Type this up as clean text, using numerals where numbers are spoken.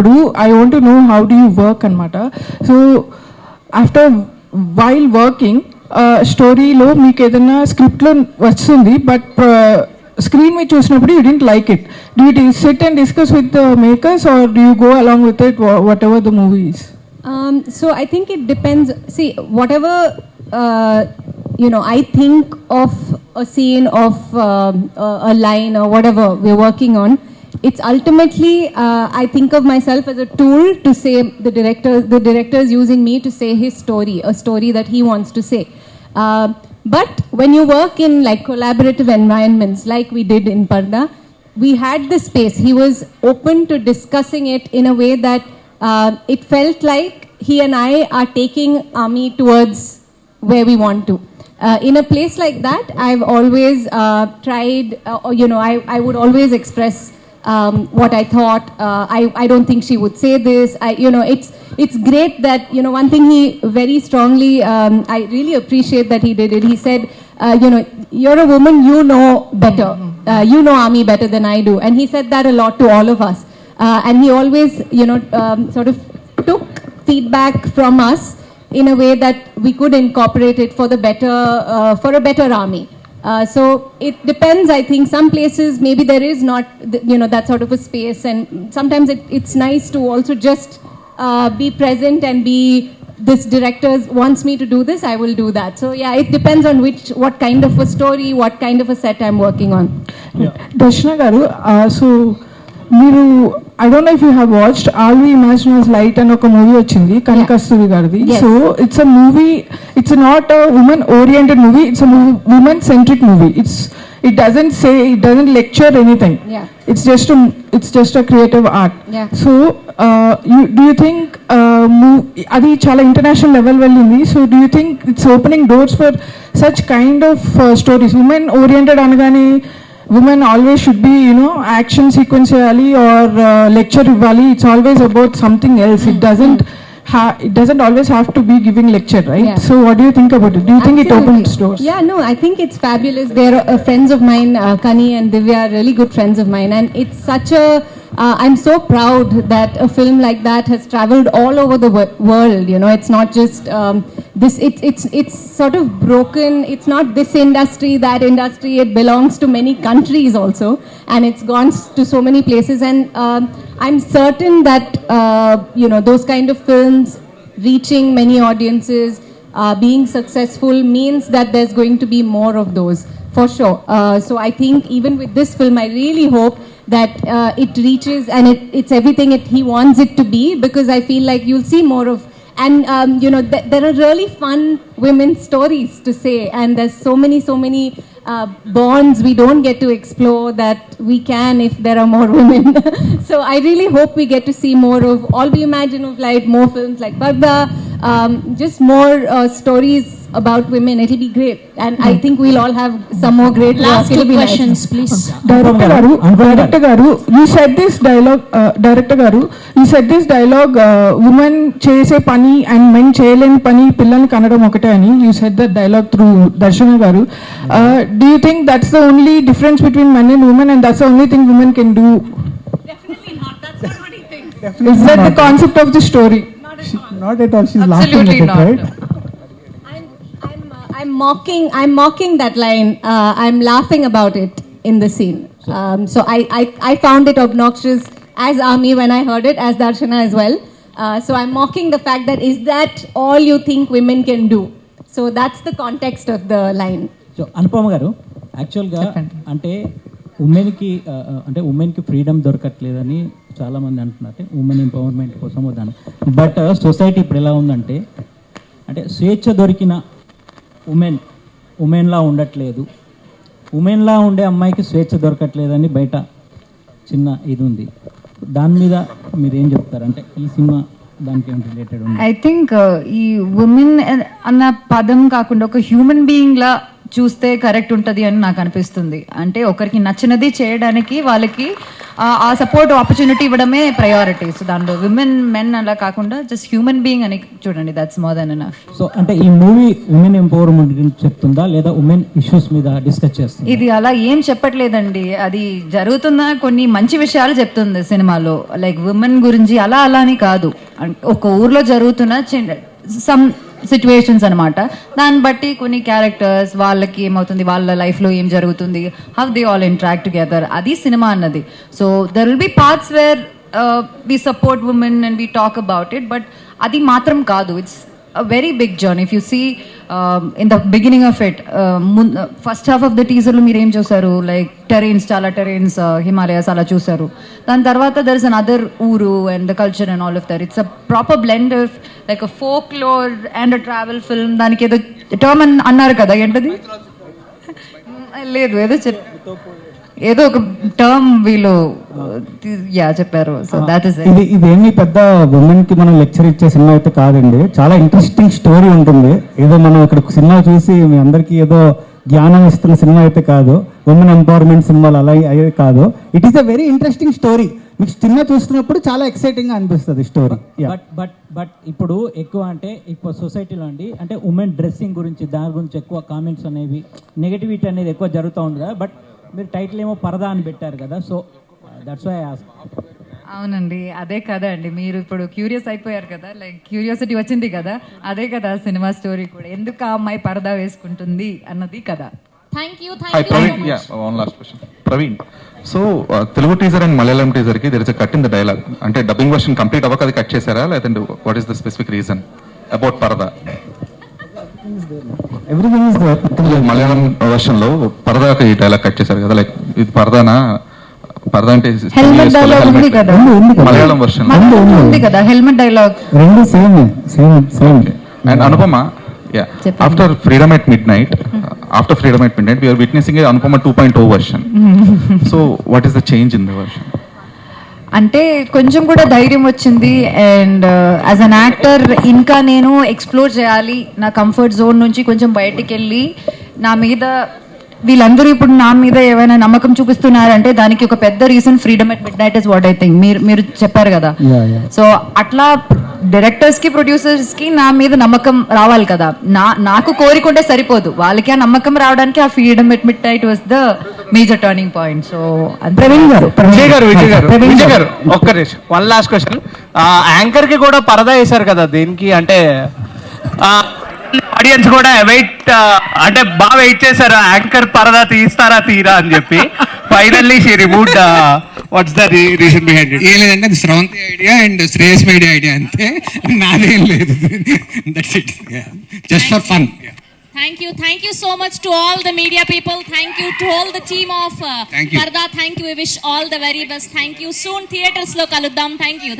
గారు, I want to know how do you work అనమాట. So after while working స్టోరీలో మీకు ఏదైనా స్క్రిప్ట్లో వస్తుంది, బట్ స్క్రీన్ మీద చూసినప్పుడు you didn't like it. Do you SIT and discuss with the makers or do you go along with it what ever the movie is? So I think it depends. See, whatever I think of a scene, of a line or whatever we're working on, it's ultimately I think of myself as a tool to say the director is using me to say his story, a story that he wants to say. But when you work in like collaborative environments like we did in Parda, we had the space. He was open to discussing it in a way that it felt like he and I are taking Ami towards where we want to. In a place like that, I've always tried, I would always express what I thought. I don't think she would say this. It's great that, one thing he very strongly, I really appreciate that he did it. He said, you're a woman, you know better. You know Ami better than I do. And he said that a lot to all of us. And he always, sort of took feedback from us in a way that we could incorporate it for a better Ami. So it depends. I think some places maybe there is not, that sort of a space, and sometimes it's nice to also just be present and be, this director wants me to do this, I will do that. So yeah, it depends on what kind of a story, what kind of a set I'm working on. Darshana garu, so మీరు I don't know if you have watched all we imagine as light అని ఒక movie వచ్చింది కనకస్తూరి గారిది. So it's a movie, it's not a women oriented movie, it's a women centric movie. It doesn't lecture anything. It's just a creative art. So do you think adi chala international level vellindi, so do you think it's opening doors for such kind of stories? Women oriented anagane women always should be, action sequence cheyali or lecture ivvali. It's always about something else. It doesn't always have to be giving lecture, right? So what do you think about it? Do you think it opens doors? Yeah, no, I think it's fabulous. They're friends of mine, Kani and Divya are really good friends of mine, and it's such a I'm so proud that a film like that has traveled all over the world. It's not just this. It's sort of broken. It's not this industry, that industry. It belongs to many countries also, and it's gone to so many places. And I'm certain that those kind of films reaching many audiences, being successful, means that there's going to be more of those for sure. So I think even with this film, I really hope that it reaches and it's everything he wants it to be, because I feel like you'll see more of, and there are really fun women's stories to say, and there's so many bonds we don't get to explore that we can if there are more women. So I really hope we get to see more of All We Imagine of Light, more films like Parda, just more stories about women. It'll be great, and I think we'll all have some more great last two questions, nice. please. Director garu, you said this dialogue, women chese pani and men cheyaleni pani pillani kanadam okate ani. You said that dialogue through Darshana garu. Do you think that's the only difference between men and women, and that's the only thing women can do? Definitely not. That's not what he thinks. Is that the concept of the story? Not at all. She's laughing at it, right? I'm mocking that line. I'm laughing about it in the scene. So I found it obnoxious as Ami when I heard it, as Darshana as well. So I'm mocking the fact that, is that all you think women can do? So that's the context of the line. So Anupama గారు, యాక్చువల్గా అంటే ఉమెన్కి freedom దొరకట్లేదని చాలామంది అంటున్నారు, women empowerment కోసం వద్దాను. But society ఇప్పుడు ఎలా ఉందంటే, స్వేచ్ఛ దొరికిన ఉమెన్లా ఉండట్లేదు, ఉమెన్లా ఉండే అమ్మాయికి స్వేచ్ఛ దొరకట్లేదని బయట చిన్న ఇది ఉంది. దాని మీద మీరు ఏం చెప్తారు? అంటే ఈ సినిమా దానికి ఏం రిలేటెడ్ ఉంది? ఐ థింక్ ఈ ఉమెన్ అన్న పదం కాకుండా ఒక హ్యూమన్ బీయింగ్ లా చూస్తే కరెక్ట్ ఉంటుంది అని నాకు అనిపిస్తుంది. అంటే ఒకరికి నచ్చినది చేయడానికి వాళ్ళకి ఆ సపోర్ట్ ఆపర్చునిటీ ఇవ్వడమే ప్రయారిటీ. సో దాంట్లో విమెన్ మెన్ అలా కాకుండా జస్ట్ హ్యూమన్ బీయింగ్ అని చూడండి, that's more than enough. So అంటే ఈ మూవీ ఉమెన్ ఎంపవర్మెంట్ గురించి చెప్తుందా లేదా ఉమెన్ ఇష్యూస్ మీద డిస్కస్ చేస్తుంది? ఇది అలా ఏం చెప్పట్లేదండి, అది జరుగుతున్న కొన్ని మంచి విషయాలు చెప్తుంది సినిమాలో. లైక్ విమెన్ గురించి అలా అని కాదు, ఒక ఊర్లో జరుగుతున్న సమ్ సిచ్యువేషన్స్ అనమాట. దాన్ని బట్టి కొన్ని క్యారెక్టర్స్ వాళ్ళకి ఏమవుతుంది, వాళ్ళ లైఫ్లో ఏం జరుగుతుంది, how they all interact together, అది సినిమా అన్నది. So there will be parts where we support women and we talk about it, but అది మాత్రం కాదు. ఇట్స్ a very big journey. If you see in the beginning of it, first half of the teaser lo meer em chusaru, like terrains, chala terrains, Himalayas ala chusaru. Dan tarvata there is another uru and the culture and all of that. It's a proper blend of like a folklore and a travel film. Daniki edo term annaru kada, entadi లేదు ఏదో ఒక term వీళ్ళు చెప్పారు. So that is ఇదేమి పెద్ద women కి మనం lecture ఇచ్చే సినిమా అయితే కాదండి. చాలా ఇంట్రెస్టింగ్ స్టోరీ ఉంటుంది. ఏదో మనం ఇక్కడ సినిమా చూసి మీ అందరికీ ఏదో జ్ఞానం ఇస్తున్న సినిమా అయితే కాదు, ఉమెన్ ఎంపవర్మెంట్ సినిమాలు అలా అయ్యేది కాదు. It is a very interesting story. మీకు సినిమా చూస్తున్నప్పుడు చాలా ఎక్సైటింగ్ గా అనిపిస్తుంది స్టోరీ. బట్ ఇప్పుడు ఎక్కువ అంటే ఇప్పుడు సొసైటీలో అండి అంటే ఉమెన్ డ్రెస్సింగ్ గురించి దాని గురించి ఎక్కువ కామెంట్స్ అనేవి నెగటివిటీ అనేది ఎక్కువ జరుగుతూ ఉంది కదా. బట్ మీరు టైటిల్ ఏమో పరదా అని పెట్టారు కదా, so that's why I asked. అవునండి, అదే కదా అండి, మీరు ఇప్పుడు క్యూరియస్ అయిపోయారు కదా, లైక్ క్యూరియాసిటీ వచ్చింది కదా, అదే కదా సినిమా స్టోరీ కూడా, ఎందుకు ఆ అమ్మాయి పరదా వేసుకుంటుంది అన్నది కదా. Thank you. Praveen, yeah, one last question. Praveen, so Telugu teaser and Malayalam teaser ki there is a cut in the dialogue. Ante dubbing version complete avvaka adi cut chesara ledante what is the specific reason about parada? Everything is there. Malayalam version లో పరదా కి dialogue cut చేశారు కదా, like ఇది పరదానా, పరదా అంటే helmet dialogue ఉంది కదా Malayalam version ఉంది కదా, హెల్మెట్ డైలాగ్ రెండు same. And Anupama, yeah, after freedom at midnight we are witnessing a Anupama 2.0 version. So what is the change in the version? అంటే కొంచెం కూడా ధైర్యం వచ్చింది. అండ్ యాజ్ అన్ యాక్టర్ ఇంకా నేను ఎక్స్ప్లోర్ చేయాలి, నా కంఫర్ట్ జోన్ నుంచి కొంచెం బయటికి వెళ్ళి నా మీద వీళ్ళందరూ ఇప్పుడు నా మీద ఏమైనా నమ్మకం చూపిస్తున్నారంటే దానికి ఒక పెద్ద reason freedom at mid night is what I think. మీరు చెప్పారు కదా, సో అట్లా డైరెక్టర్స్ కి ప్రొడ్యూసర్స్ కి నా మీద నమ్మకం రావాలి కదా. నాకు కోరికుంటే సరిపోదు, వాళ్ళకి ఆ నమ్మకం రావడానికి ఆ freedom at mid night was the major turning point. So Vijay గారు ఒక్క నిమిషం, వన్ లాస్ట్ క్వశ్చన్. యాంకర్ కి కూడా పరదా వేశారు కదా దీనికి, అంటే ఆడియన్స్ కూడా వెయిట్ అంటే బాగా వెయిట్ చేశారు, యాంకర్ పరదా తీస్తారా తీరా అని చెప్పి. Finally she removed. What's the reason behind it? ఏం లేదంటే అది Sravanthi idea and Shreyas idea అంతే, నాదేం లేదు. That's it, just for fun. Thank you so much to all the media people. Thank you to all the team of Thank you. Parda. Thank you. We wish all the very best. Thank you. Soon theaters lo kaluddam. Thank you.